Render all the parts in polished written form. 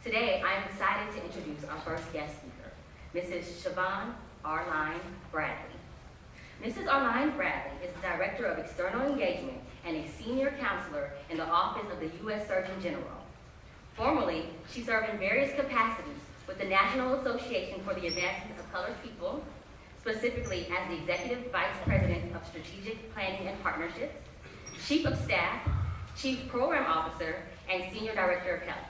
Today, I am excited to introduce our first guest speaker, Mrs. Siobhan Arline Bradley. Mrs. Arline Bradley is the Director of External Engagement and a Senior Counselor in the Office of the U.S. Surgeon General. Formerly, she served in various capacities with the National Association for the Advancement of Colored People, specifically as the Executive Vice President of Strategic Planning and Partnerships, Chief of Staff, Chief Program Officer, and Senior Director of Health.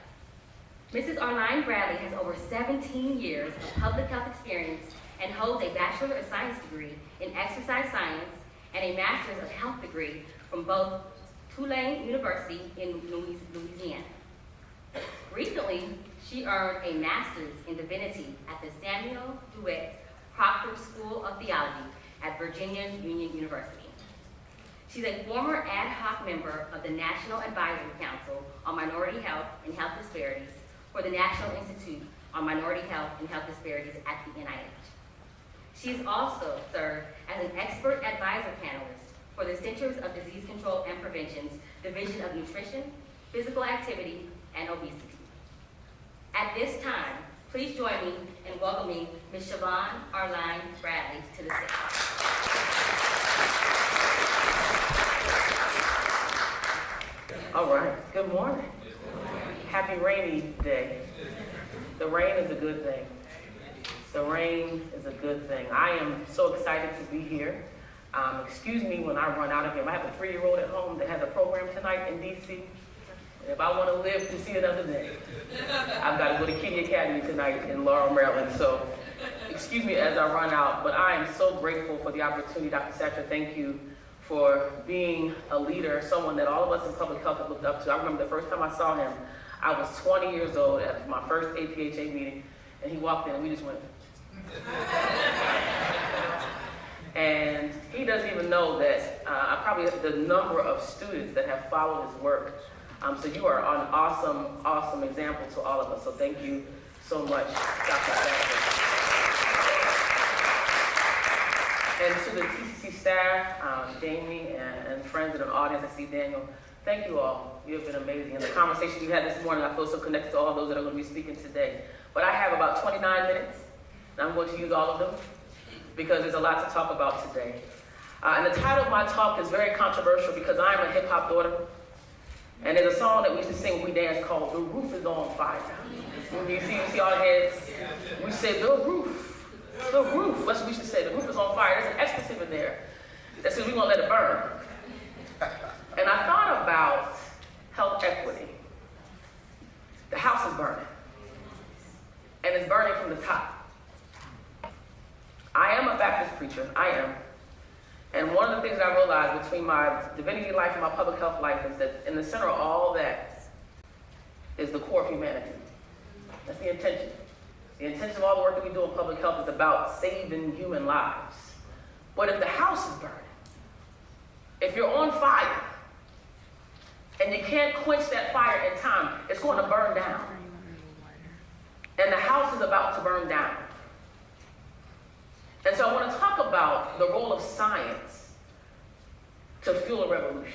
Mrs. Arline Bradley has over 17 years of public health experience and holds a Bachelor of Science degree in Exercise Science and a Master's of Health degree from both Tulane University in Louisiana. Recently, she earned a Master's in Divinity at the Samuel DeWitt Proctor School of Theology at Virginia Union University. She's a former ad hoc member of the National Advisory Council on Minority Health and Health Disparities for the National Institute on Minority Health and Health Disparities at the NIH. She has also served as an expert advisor panelist for the Centers of Disease Control and Prevention's Division of Nutrition, Physical Activity, and Obesity. At this time, please join me in welcoming Ms. Siobhan Arline Bradley to the stage. All right, good morning. Happy rainy day. The rain is a good thing. The rain is a good thing. I am so excited to be here. Excuse me when I run out of here. I have a 3-year-old at home that has a program tonight in DC. If I want to live to see another day, I've got to go to Kitty Academy tonight in Laurel, Maryland. So excuse me as I run out, but I am so grateful for the opportunity. Dr. Satcher, thank you for being a leader, someone that all of us in public health have looked up to. I remember the first time I saw him, I was 20 years old at my first APHA meeting, and he walked in and we just went. And he doesn't even know that I probably have the number of students that have followed his work. So you are an awesome, awesome example to all of us. So thank you so much, Dr. Satcher. And to the TCC staff, Jamie and friends in the audience, I see Daniel, thank you all. You have been amazing. And the conversation we had this morning, I feel so connected to all those that are going to be speaking today. But I have about 29 minutes, and I'm going to use all of them because there's a lot to talk about today. And the title of my talk is very controversial because I'm a hip-hop daughter. And there's a song that we used to sing when we danced called "The Roof is on Fire." When you see our heads, we say, the roof. That's what we should say. The roof is on fire. There's an expletive in there that says we're going to let it burn. And I thought about health equity. The house is burning. And it's burning from the top. I am a Baptist preacher. I am. And one of the things that I realized between my divinity life and my public health life is that in the center of all that is the core of humanity. That's the intention. The intention of all the work that we do in public health is about saving human lives. But if the house is burning, if you're on fire, and you can't quench that fire in time, it's going to burn down. And the house is about to burn down. And so I want to talk about the role of science to fuel a revolution.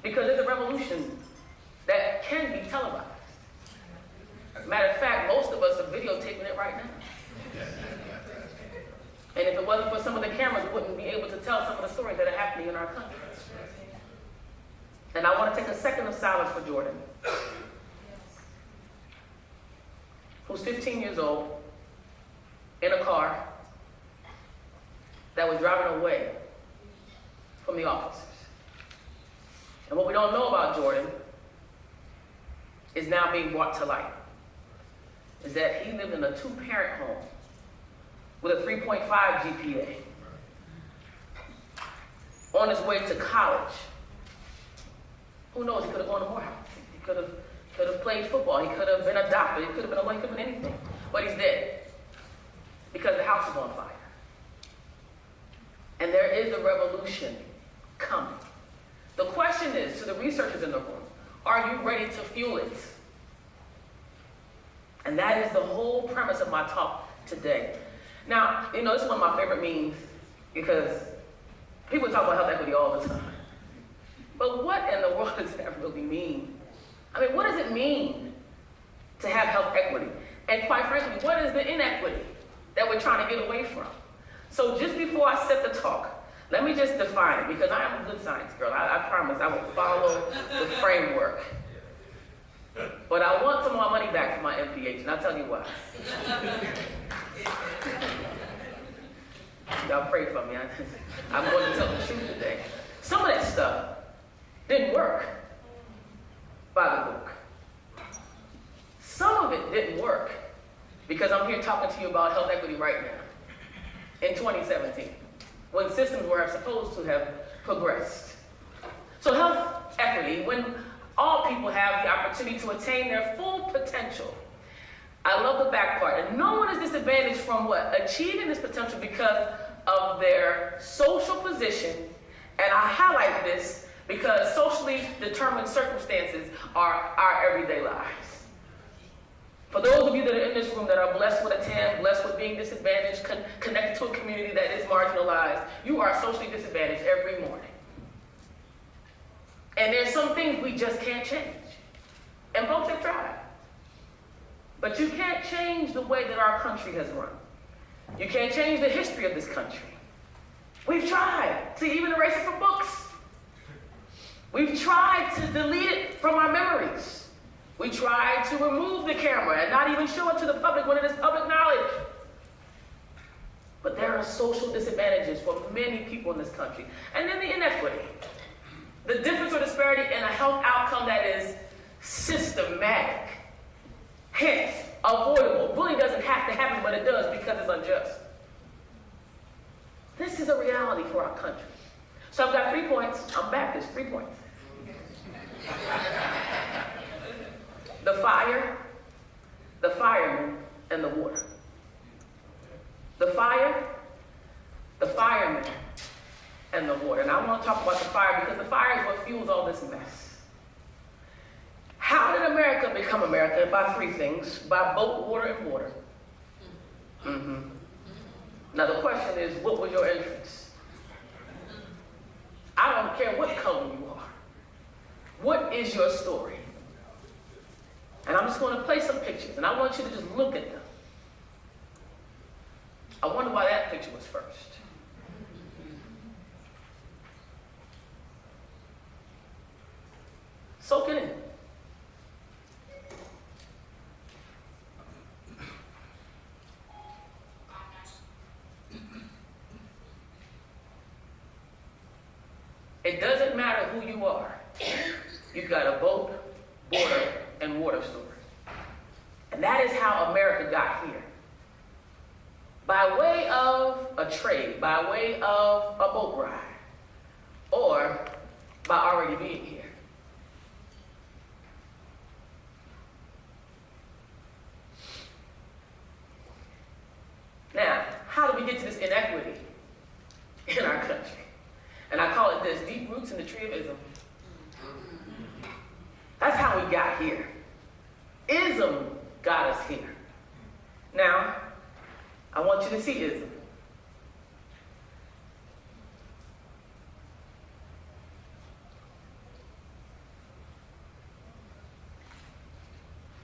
Because it's a revolution that can be televised. Matter of fact, most of us are videotaping it right now. And if it wasn't for some of the cameras, we wouldn't be able to tell some of the stories that are happening in our country. And I want to take a second of silence for Jordan, who's 15 years old, in a car that was driving away from the officers. And what we don't know about Jordan is now being brought to light, is that he lived in a 2-parent home with a 3.5 GPA on his way to college. Who knows, he could have gone to Morehouse. He could have played football. He could have been a doctor. He could have been a lawyer. He could have been anything. But he's dead because the house is on fire. And there is a revolution coming. The question is, to the researchers in the room, are you ready to fuel it? And that is the whole premise of my talk today. Now, this is one of my favorite memes because people talk about health equity all the time. But what in the world does that really mean? I mean, what does it mean to have health equity. And quite frankly, what is the inequity that we're trying to get away from? So just before I set the talk, let me just define it, because I am a good science girl. I promise I will follow the framework. But I want some more money back for my MPH, and I'll tell you why. Y'all pray for me. I'm going to tell the truth today. Some of that stuff didn't work by the book. Some of it didn't work because I'm here talking to you about health equity right now in 2017, when systems were supposed to have progressed. So health equity, when all people have the opportunity to attain their full potential. I love the back part. And no one is disadvantaged from what? Achieving this potential because of their social position. And I highlight this because socially determined circumstances are our everyday lives. For those of you that are in this room that are blessed with a TAM, blessed with being disadvantaged, connected to a community that is marginalized, you are socially disadvantaged every morning. And there's some things we just can't change. And folks have tried. But you can't change the way that our country has run. You can't change the history of this country. We've tried to even erase it from books. We've tried to delete it from our memories. We tried to remove the camera and not even show it to the public when it is public knowledge. But there are social disadvantages for many people in this country. And then the inequity. The difference or disparity in a health outcome that is systematic, hence avoidable. Bullying doesn't have to happen, but it does because it's unjust. This is a reality for our country. So I've got 3 points. I'm Baptist, 3 points. The fire, the fireman, and the water. The fire, the fireman, and the water. And I want to talk about the fire because the fire is what fuels all this mess. How did America become America? By 3 things. By boat, water, and water. Now the question is, what was your entrance? I don't care what color you are. What is your story? And I'm just going to play some pictures, and I want you to just look at them. I wonder why that picture was first. Soak it in. It doesn't matter who you are. You've got a boat, water, and water story. And that is how America got here. By way of a trade, by way of a boat ride, or by already being here. Now, how do we get to this inequity in our country? And I call it this, deep roots in the tree of ism. That's how we got here. Ism got us here. Now, I want you to see ism.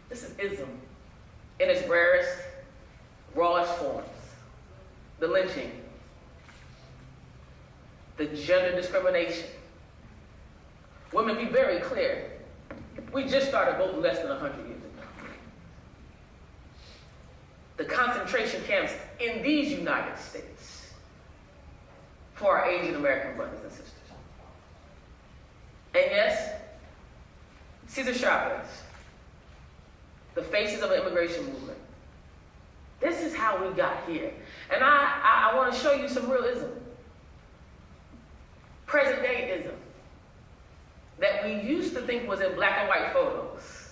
This is ism in its rarest, rawest forms. The lynching, the gender discrimination. Women, be very clear. We just started voting less than 100 years ago. The concentration camps in these United States for our Asian American brothers and sisters. And yes, Cesar Chavez, the faces of an immigration movement. This is how we got here. And I want to show you some realism. Present day ism. That we used to think was in black and white photos.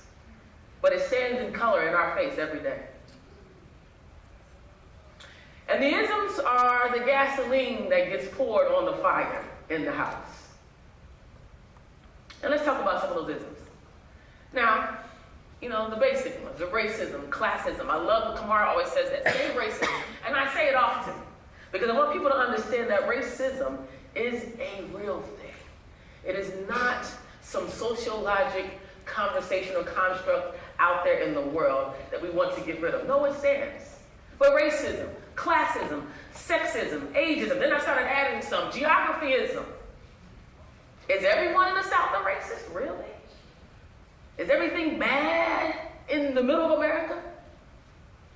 But it stands in color in our face every day. And the isms are the gasoline that gets poured on the fire in the house. And let's talk about some of those isms. Now, you know, the basic ones, the racism, classism. I love what Kamara always says that. Say racism. And I say it often because I want people to understand that racism is a real thing. It is not some sociologic conversation or construct out there in the world that we want to get rid of. No, it stands. But racism, classism, sexism, ageism, then I started adding some, geographyism. Is everyone in the South a racist? Really? Is everything bad in the middle of America?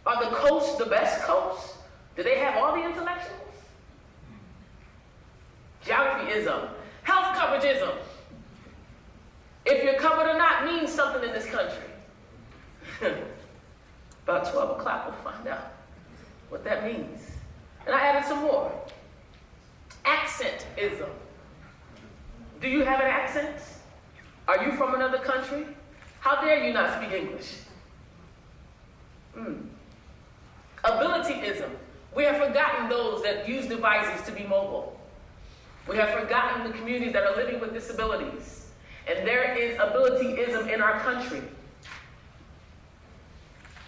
Are the coasts the best coasts? Do they have all the intellectuals? Geographyism, health coverageism. If you're covered or not means something in this country. About 12 o'clock, we'll find out what that means. And I added some more. Accentism. Do you have an accent? Are you from another country? How dare you not speak English? Abilityism. We have forgotten those that use devices to be mobile. We have forgotten the communities that are living with disabilities. And there is abilityism in our country.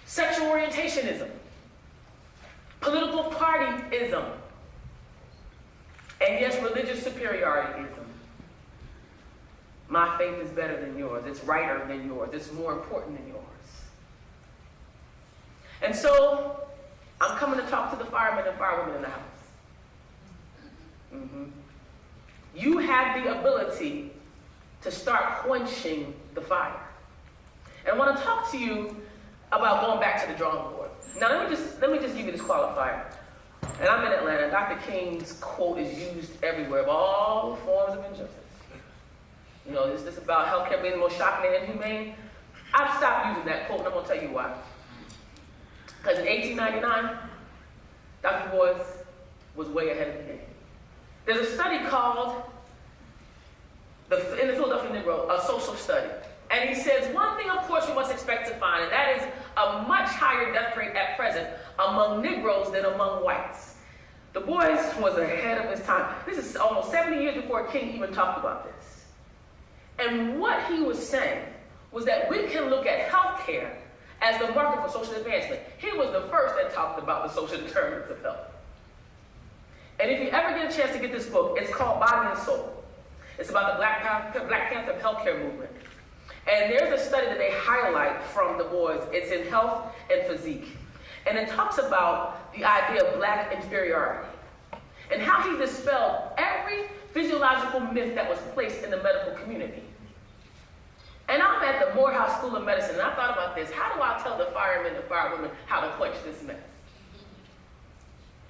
Sexual orientationism. Political partyism. And yes, religious superiorityism. My faith is better than yours. It's righter than yours. It's more important than yours. And so, I'm coming to talk to the firemen and firewomen in the house. You have the ability to start quenching the fire. And I want to talk to you about going back to the drawing board. Now, let me just give you this qualifier. And I'm in Atlanta. Dr. King's quote is used everywhere of all forms of injustice. You know, is this about healthcare being the most shocking and inhumane? I've stopped using that quote, and I'm going to tell you why. Because in 1899, Dr. Du Bois was way ahead of the game. There's a study called, in the Philadelphia Negro, a social study. And he says, one thing, of course, you must expect to find, and that is a much higher death rate at present among Negroes than among whites. Du Bois was ahead of his time. This is almost 70 years before King even talked about this. And what he was saying was that we can look at healthcare as the market for social advancement. He was the first that talked about the social determinants of health. And if you ever get a chance to get this book, it's called Body and Soul. It's about the Black Panther healthcare movement. And there's a study that they highlight from Du Bois. It's in Health and Physique. And it talks about the idea of black inferiority and how he dispelled every physiological myth that was placed in the medical community. And I'm at the Morehouse School of Medicine, and I thought about this. How do I tell the firemen and firewomen how to quench this mess?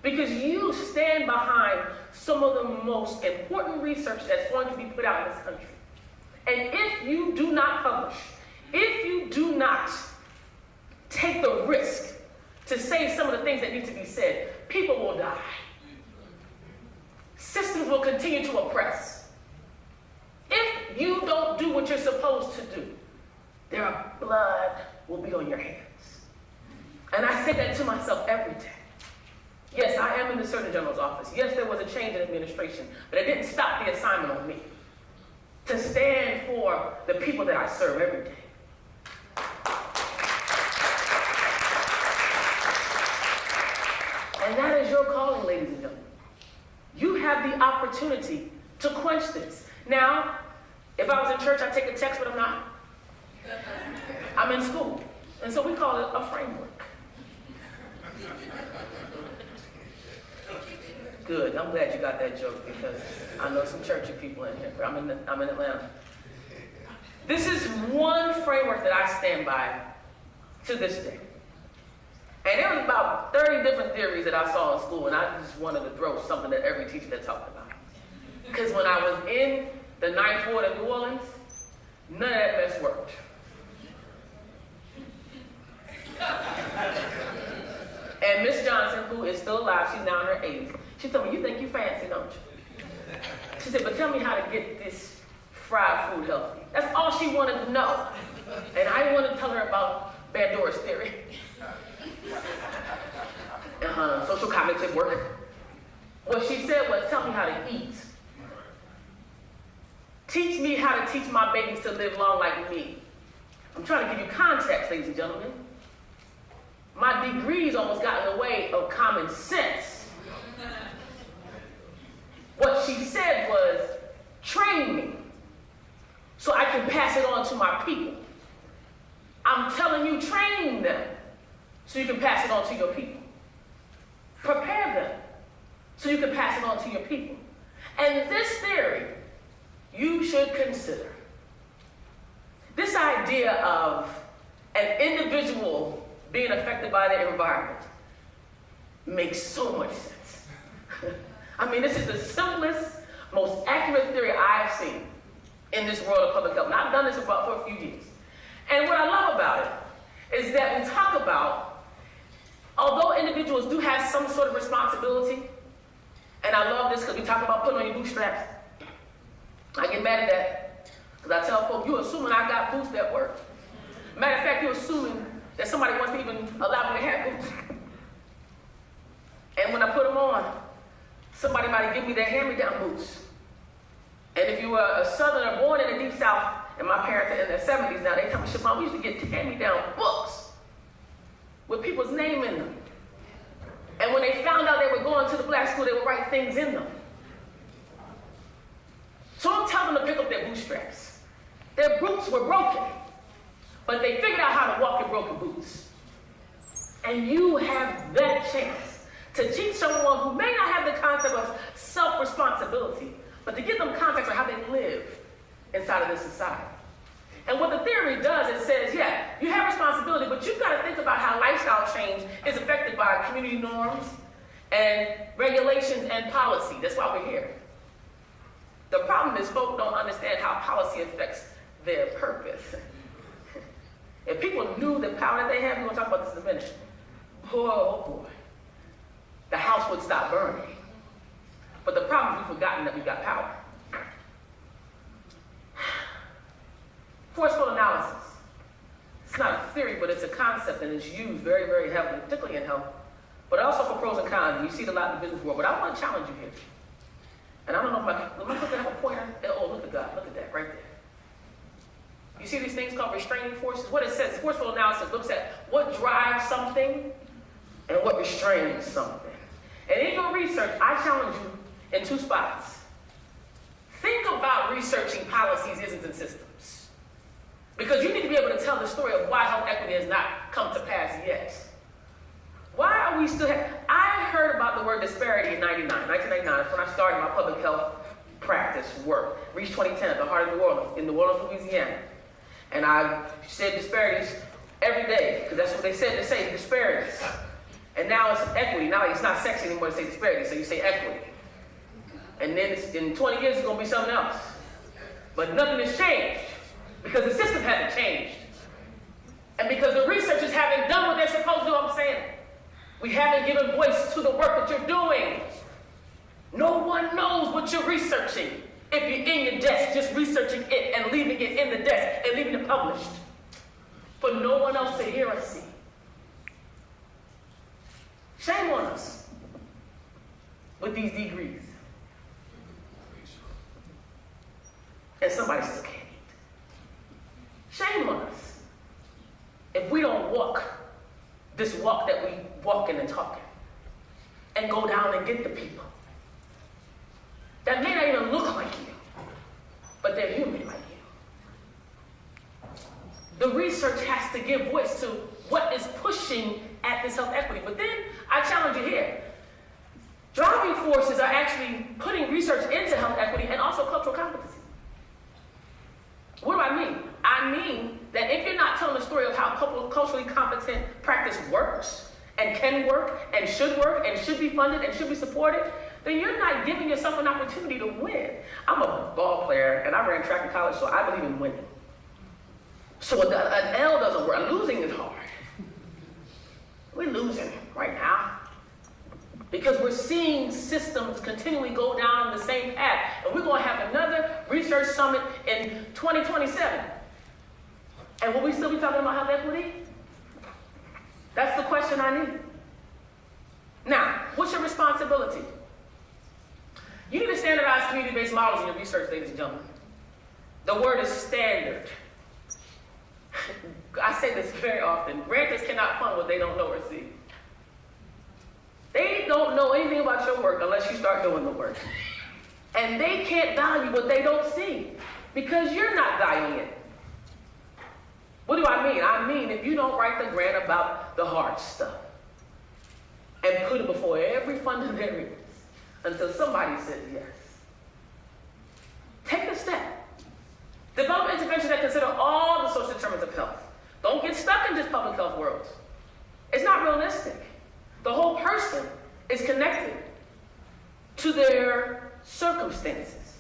Because you stand behind some of the most important research that's going to be put out in this country. And if you do not publish, if you do not take the risk to say some of the things that need to be said, people will die. Systems will continue to oppress. If you don't do what you're supposed to do, their blood will be on your hands. And I say that to myself every day. Yes, I am in the Surgeon General's office. Yes, there was a change in administration, but it didn't stop the assignment on me to stand for the people that I serve every day. And that is your calling, ladies and gentlemen. You have the opportunity to quench this. Now, if I was in church, I'd take a text, but I'm not. I'm in school. And so we call it a framework. Good. I'm glad you got that joke because I know some churchy people in here. I'm in Atlanta. This is one framework that I stand by to this day. And there was about 30 different theories that I saw in school, and I just wanted to throw something at every teacher that talked about it. Because when I was in the 9th Ward of New Orleans, none of that mess worked. And Miss Johnson, who is still alive, she's now in her 80s, she told me, you think you fancy, don't you? She said, but tell me how to get this fried food healthy. That's all she wanted to know. And I didn't want to tell her about Bandura's theory. Social cognitive work. What she said was, tell me how to eat. Teach me how to teach my babies to live long like me. I'm trying to give you context, ladies and gentlemen. My degrees almost got in the way of common sense. What she said was, train me so I can pass it on to my people. I'm telling you, train them so you can pass it on to your people. Prepare them so you can pass it on to your people. And this theory, you should consider. This idea of an individual being affected by their environment makes so much sense. I mean, this is the simplest, most accurate theory I've seen in this world of public health. And I've done this for a few years. And what I love about it is that we talk about, although individuals do have some sort of responsibility, and I love this because we talk about putting on your bootstraps. I get mad at that because I tell folks, you're assuming I got boots that work. Matter of fact, you're assuming that somebody wants to even allow me to have boots. And when I put them on, somebody might give me their hand-me-down boots. And if you were a southerner born in the deep south, and my parents are in their 70s now, they tell me, Siobhan, we used to get hand-me-down books with people's name in them. And when they found out they were going to the black school, they would write things in them. So don't tell them to pick up their bootstraps. Their boots were broken, but they figured out how to walk in broken boots. And you have that chance to teach someone who may not have the concept of self-responsibility, but to give them context on how they live inside of this society. And what the theory does, it says, yeah, you have responsibility, but you've got to think about how lifestyle change is affected by community norms and regulations and policy. That's why we're here. The problem is folks don't understand how policy affects their purpose. If people knew the power that they have, we're going to talk about this in a minute. Oh boy, the house would stop burning. But the problem is we've forgotten that we've got power. Forceful analysis. It's not a theory, but it's a concept, and it's used very, very heavily, particularly in health, but also for pros and cons. And you see it a lot in the business world. But I want to challenge you here. And I don't know if am I supposed to have a pointer? Oh, look at that. Look at that right there. You see these things called restraining forces? What it says, forceful analysis looks at what drives something and what restrains something. And in your research, I challenge you in two spots. Think about researching policies, isms, and systems. Because you need to be able to tell the story of why health equity has not come to pass yet. Why are we still I heard about the word disparity in 1999. That's when I started my public health practice work. Reached 2010 at the heart of New Orleans, in New Orleans, Louisiana. And I said disparities every day, because that's what they said to say, disparities. And now it's equity. Now it's not sexy anymore to say disparity, so you say equity. And then in 20 years, it's going to be something else. But nothing has changed, because the system hasn't changed. And because the researchers haven't done what they're supposed to do, I'm saying, we haven't given voice to the work that you're doing. No one knows what you're researching if you're in your desk just researching it and leaving it in the desk and leaving it published for no one else to hear or see. Shame on us with these degrees. And somebody still can't eat. Shame on us if we don't walk this walk that we walking and talking and go down and get the people that may not even look like you, but they're human like you. The research has to give voice to what is pushing at this health equity. But then I challenge you here. Driving forces are actually putting research into health equity and also cultural competency. What do I mean? I mean that if you're not telling the story of how culturally competent practice works and can work and should be funded and should be supported, then you're not giving yourself an opportunity to win. I'm a ball player and I ran track in college, so I believe in winning. So an L doesn't work. Losing is hard. We're losing right now because we're seeing systems continually go down the same path. And we're going to have another research summit in 2027. And will we still be talking about health equity? That's the question I need. Now, what's your responsibility? You need to standardize community-based models in your research, ladies and gentlemen. The word is standard. I say this very often. Grantors cannot fund what they don't know or see. They don't know anything about your work unless you start doing the work. And they can't value what they don't see because you're not valuing it. What do I mean? I mean, if you don't write the grant about the hard stuff and put it before every funder there is until somebody says yes, take a step. Develop interventions that consider all the social determinants of health. Don't get stuck in just public health worlds. It's not realistic. The whole person is connected to their circumstances.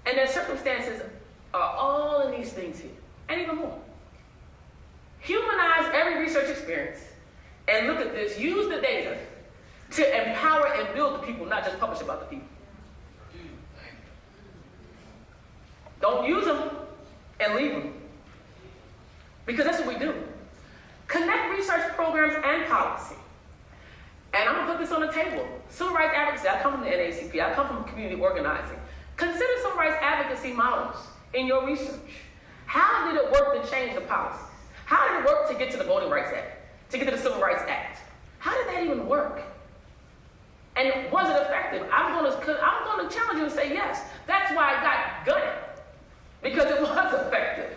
And their circumstances are all in these things here, and even more. Humanize every research experience and look at this, use the data to empower and build the people, not just publish about the people. Don't use them and leave them, because that's what we do. Connect research programs and policy. And I'm gonna put this on the table. Civil rights advocacy, I come from the NAACP, I come from community organizing. Consider civil rights advocacy models in your research. How did it work to change the policies? How did it work to get to the Voting Rights Act, to get to the Civil Rights Act? How did that even work? And was it effective? I'm gonna challenge you and say yes. That's why I got gutted, because it was effective.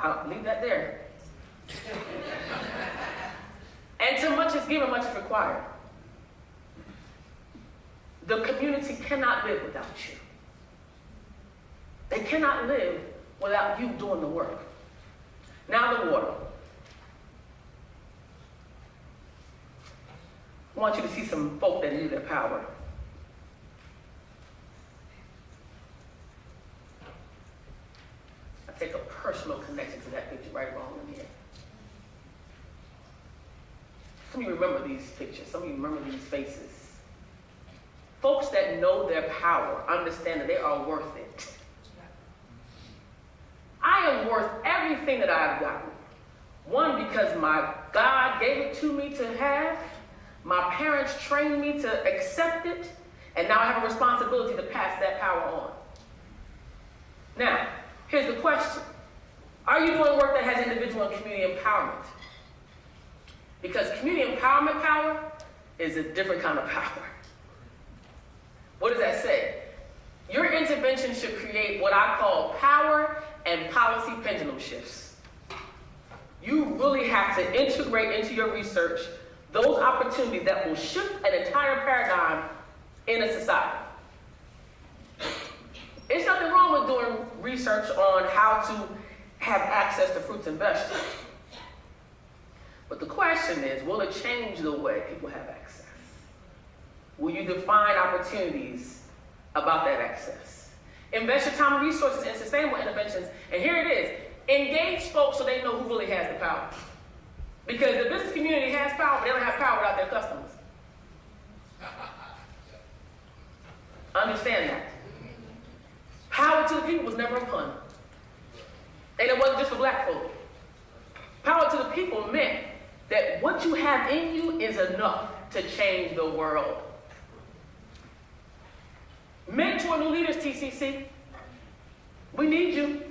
I'll leave that there. And to much is given, much is required. The community cannot live without you. They cannot live without you doing the work. Now the water. I want you to see some folk that need their power. I take a personal connection to that picture right along in here. Some of you remember these pictures. Some of you remember these faces. Folks that know their power understand that they are worth it. I am worth everything that I've gotten. One, because my God gave it to me to have. My parents trained me to accept it. And now I have a responsibility to pass that power on. Now, here's the question. Are you doing work that has individual and community empowerment? Because community empowerment power is a different kind of power. What does that say? Your intervention should create what I call power and policy pendulum shifts. You really have to integrate into your research those opportunities that will shift an entire paradigm in a society. It's nothing wrong with doing research on how to have access to fruits and vegetables. But the question is, will it change the way people have access? Will you define opportunities about that access? Invest your time and resources in sustainable interventions. And here it is. Engage folks so they know who really has the power. Because the business community has power, but they don't have power without their customers. Understand that. Power to the people was never a pun. And it wasn't just for black folk. Power to the people meant that what you have in you is enough to change the world. Mentor new leaders, TCC. We need you.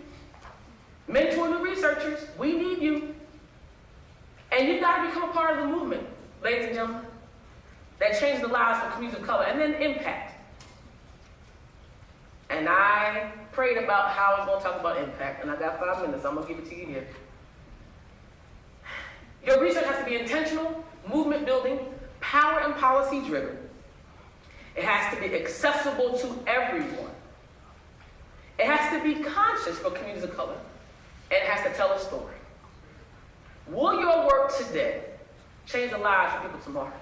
Mentor new researchers. We need you. And you've got to become a part of the movement, ladies and gentlemen, that changes the lives for communities of color and then impact. And I prayed about how I was going to talk about impact, and I got 5 minutes. So I'm going to give it to you here. Your research has to be intentional, movement building, power and policy driven. It has to be accessible to everyone. It has to be conscious for communities of color, and it has to tell a story. Will your work today change the lives of people tomorrow?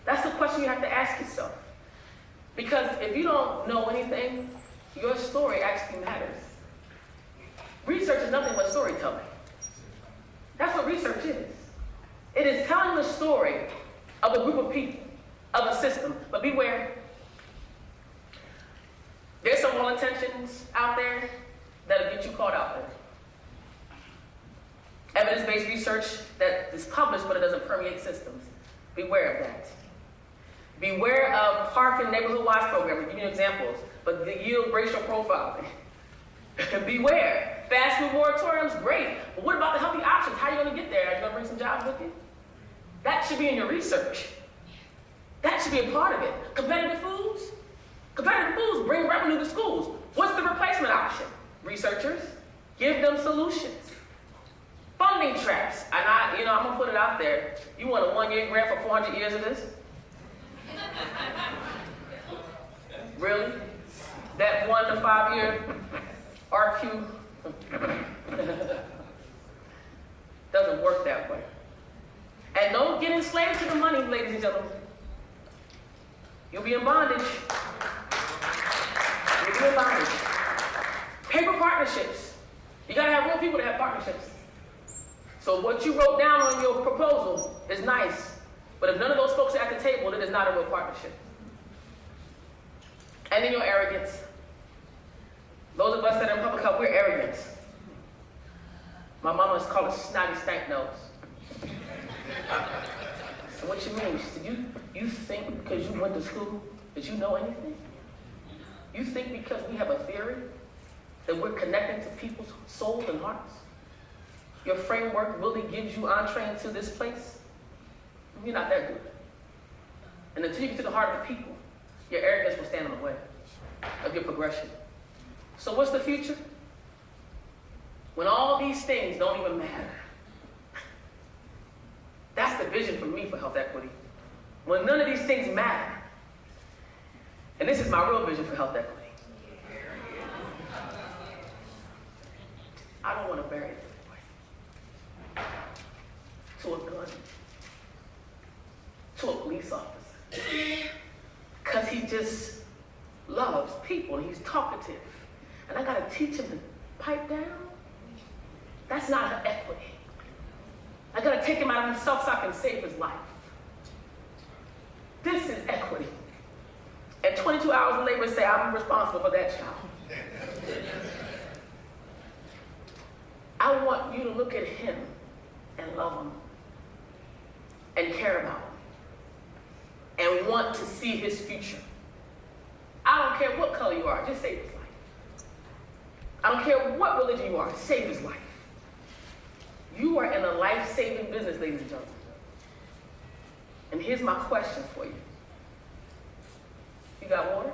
That's the question you have to ask yourself. Because if you don't know anything, your story actually matters. Research is nothing but storytelling. That's what research is. It is telling the story of a group of people, of a system. But beware. There's some well intentions out there that'll get you caught out there. Evidence-based research that is published, but it doesn't permeate systems. Beware of that. Beware of park and neighborhood-wise programs. I'll give you examples, but they yield racial profiling. Beware. Fast food moratoriums, great. But what about the healthy options? How are you going to get there? Are you going to bring some jobs with you? That should be in your research. That should be a part of it. Competitive foods? Competitive foods bring revenue to schools. What's the replacement option? Researchers, Give them solutions. Funding traps. And I'm going to put it out there. You want a 1-year grant for 400 years of this? Really? That 1 to 5 year RQ doesn't work that way. And don't get enslaved to the money, ladies and gentlemen. You'll be in bondage. You'll be in bondage. Paper partnerships. You gotta have real people to have partnerships. So what you wrote down on your proposal is nice, but if none of those folks are at the table, it is not a real partnership. And then your arrogance. Those of us that are in public health, we're arrogant. My mama used to call it snotty stank nose. And what you mean? She said, you think because you went to school that you know anything? You think because we have a theory that we're connecting to people's souls and hearts? Your framework really gives you entree into this place? You're not that good. And until you get to the heart of the people, your arrogance will stand in the way of your progression. So what's the future? When all these things don't even matter. That's the vision for me for health equity. When none of these things matter. And this is my real vision for health equity. I don't want to bury it to a gun, to a police officer. Because he just loves people and he's talkative. And I got to teach him to pipe down. That's not equity. I got to take him out of himself so I can save his life. This is equity. And 22 hours of labor say I'm responsible for that child. I want you to look at him and love him and care about him and want to see his future. I don't care what color you are, just save his life. I don't care what religion you are, save his life. You are in a life-saving business, ladies and gentlemen. And here's my question for you. You got water?